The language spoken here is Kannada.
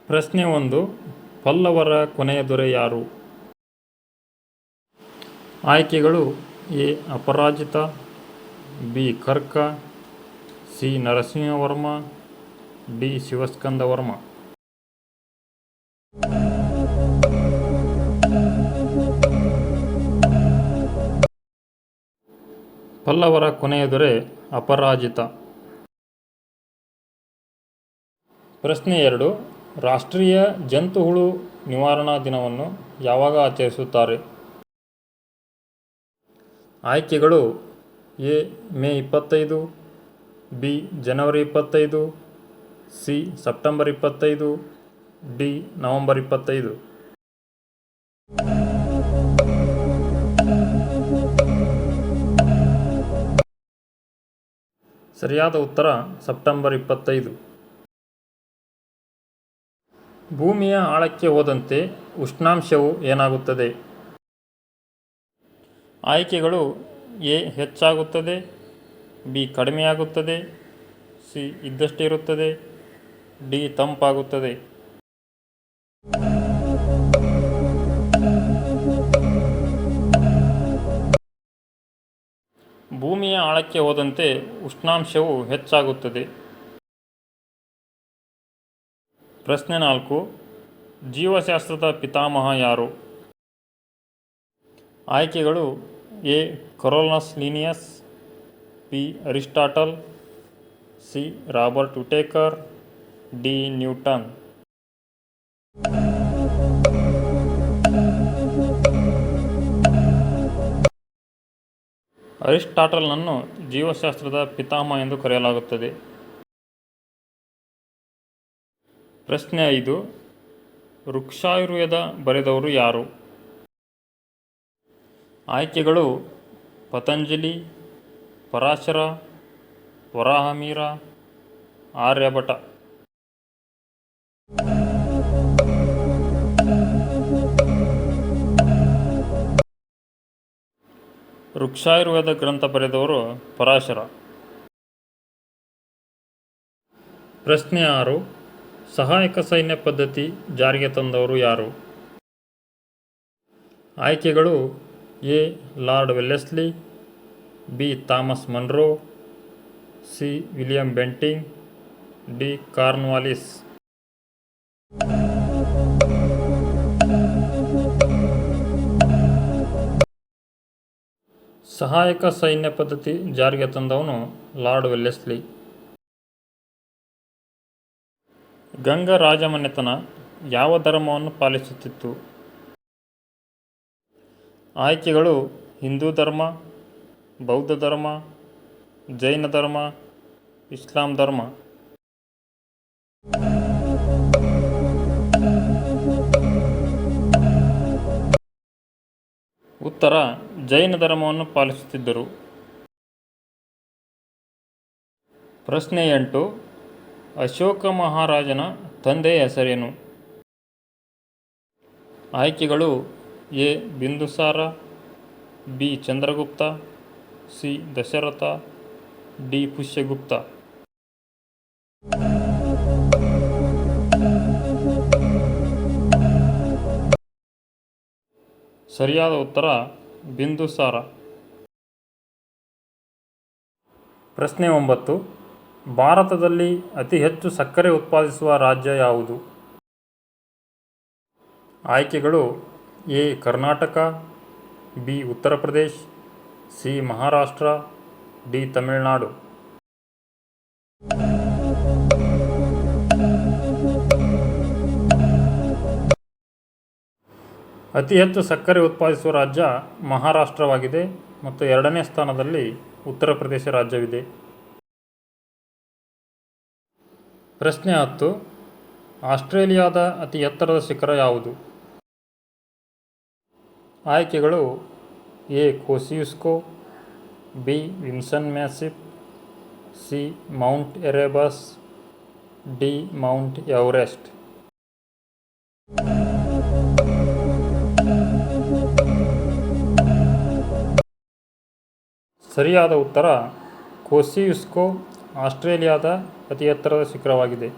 ಪ್ರಶ್ನೆ 1. ಪಲ್ಲವರ ಕೊನೆಯ ದೊರೆ ಯಾರು? ಆಯ್ಕೆಗಳು: ಎ. Aparajita, B. ಕರ್ಕ, ಸಿ. ನರಸಿಂಹವರ್ಮ, ಡಿ. ಶಿವಸ್ಕಂದವರ್ಮ. ಪಲ್ಲವರ ಕೊನೆಯ ದೊರೆ ಅಪರಾಜಿತ. ಪ್ರಶ್ನೆ 2. ರಾಷ್ಟ್ರೀಯ ಜಂತುಹುಳು ನಿವಾರಣಾ ದಿನವನ್ನು ಯಾವಾಗ ಆಚರಿಸುತ್ತಾರೆ? ಆಯ್ಕೆಗಳು: A. May 25, B. January 25, C. September 25, D. November 25. ಸರಿಯಾದ ಉತ್ತರ ಸೆಪ್ಟೆಂಬರ್ 25. ಭೂಮಿಯ ಆಳಕ್ಕೆ ಹೋದಂತೆ ಉಷ್ಣಾಂಶವು ಏನಾಗುತ್ತದೆ? ಆಯ್ಕೆಗಳು: ಎ. ಹೆಚ್ಚಾಗುತ್ತದೆ, ಬಿ. ಕಡಿಮೆಯಾಗುತ್ತದೆ, ಸಿ. ಇದ್ದಷ್ಟೇ ಇರುತ್ತದೆ, ಡಿ. ತಂಪಾಗುತ್ತದೆ. ಭೂಮಿಯ ಆಳಕ್ಕೆ ಹೋದಂತೆ ಉಷ್ಣಾಂಶವು ಹೆಚ್ಚಾಗುತ್ತದೆ. ಪ್ರಶ್ನೆ 4. ಜೀವಶಾಸ್ತ್ರದ ಪಿತಾಮಹ ಯಾರು? ಆಯ್ಕೆಗಳು: A. Carolus Linnaeus, B. Aristotle, C. Robert Whittaker, D. Newton. ಅರಿಸ್ಟಾಟಲ್ನನ್ನು ಜೀವಶಾಸ್ತ್ರದ ಪಿತಾಮಹ ಎಂದು ಕರೆಯಲಾಗುತ್ತದೆ. ಪ್ರಶ್ನೆ 5. ವೃಕ್ಷಾಯುರ್ವೇದ ಬರೆದವರು ಯಾರು? ಆಯ್ಕೆಗಳು: ಪತಂಜಲಿ, ಪರಾಶರ, ವರಾಹಮಿಹಿರ, ಆರ್ಯಭಟ. ವೃಕ್ಷಾಯುರ್ವೇದ ಗ್ರಂಥ ಬರೆದವರು ಪರಾಶರ. ಪ್ರಶ್ನೆ 6. ಸಹಾಯಕ ಸೈನ್ಯ ಪದ್ಧತಿ ಜಾರಿಗೆ ತಂದವರು ಯಾರು? ಆಯ್ಕೆಗಳು: A. Lord Wellesley, B. Thomas Munro, C. William Bentinck, D. Cornwallis. ಸಹಾಯಕ ಸೈನ್ಯ ಪದ್ಧತಿ ಜಾರಿಗೆ ತಂದವನು ಲಾರ್ಡ್ ವೆಲ್ಲೆಸ್ಲಿ. ಗಂಗ ರಾಜಮನೆತನ ಯಾವ ಧರ್ಮವನ್ನು ಪಾಲಿಸುತ್ತಿತ್ತು? ಆಯ್ಕೆಗಳು: ಹಿಂದೂ ಧರ್ಮ, ಬೌದ್ಧ ಧರ್ಮ, ಜೈನ ಧರ್ಮ, ಇಸ್ಲಾಂ ಧರ್ಮ. ಉತ್ತರ: ಜೈನ ಧರ್ಮವನ್ನು ಪಾಲಿಸುತ್ತಿದ್ದರು. ಪ್ರಶ್ನೆ 8. ಅಶೋಕ ಮಹಾರಾಜನ ತಂದೆಯ ಹೆಸರೇನು? ಆಯ್ಕೆಗಳು: A. Bindusara, B. Chandragupta, C. Dasharatha, D. Pushyagupta. ಸರಿಯಾದ ಉತ್ತರ ಬಿಂದುಸಾರ. ಪ್ರಶ್ನೆ 9. ಭಾರತದಲ್ಲಿ ಅತಿ ಹೆಚ್ಚು ಸಕ್ಕರೆ ಉತ್ಪಾದಿಸುವ ರಾಜ್ಯ ಯಾವುದು? ಆಯ್ಕೆಗಳು: A. Karnataka, B. Uttar Pradesh, C. Maharashtra, D. Tamil Nadu. ಅತಿ ಹೆಚ್ಚು ಸಕ್ಕರೆ ಉತ್ಪಾದಿಸುವ ರಾಜ್ಯ ಮಹಾರಾಷ್ಟ್ರವಾಗಿದೆ ಮತ್ತು ಎರಡನೇ ಸ್ಥಾನದಲ್ಲಿ ಉತ್ತರ ಪ್ರದೇಶ ರಾಜ್ಯವಿದೆ. ಪ್ರಶ್ನೆ 10. ಆಸ್ಟ್ರೇಲಿಯಾದ ಅತಿ ಎತ್ತರದ ಶಿಖರ ಯಾವುದು? ಆಯ್ಕೆಗಳು: A. Kosciuszko, B. Vinson Massif, C. Mount Erebus, D. Mount Everest. ಸರಿಯಾದ ಉತ್ತರ ಕೋಸಿಯುಸ್ಕೋ ಆಸ್ಟ್ರೇಲಿಯಾದ ಅತಿ ಎತ್ತರದ ಶಿಖರವಾಗಿದೆ.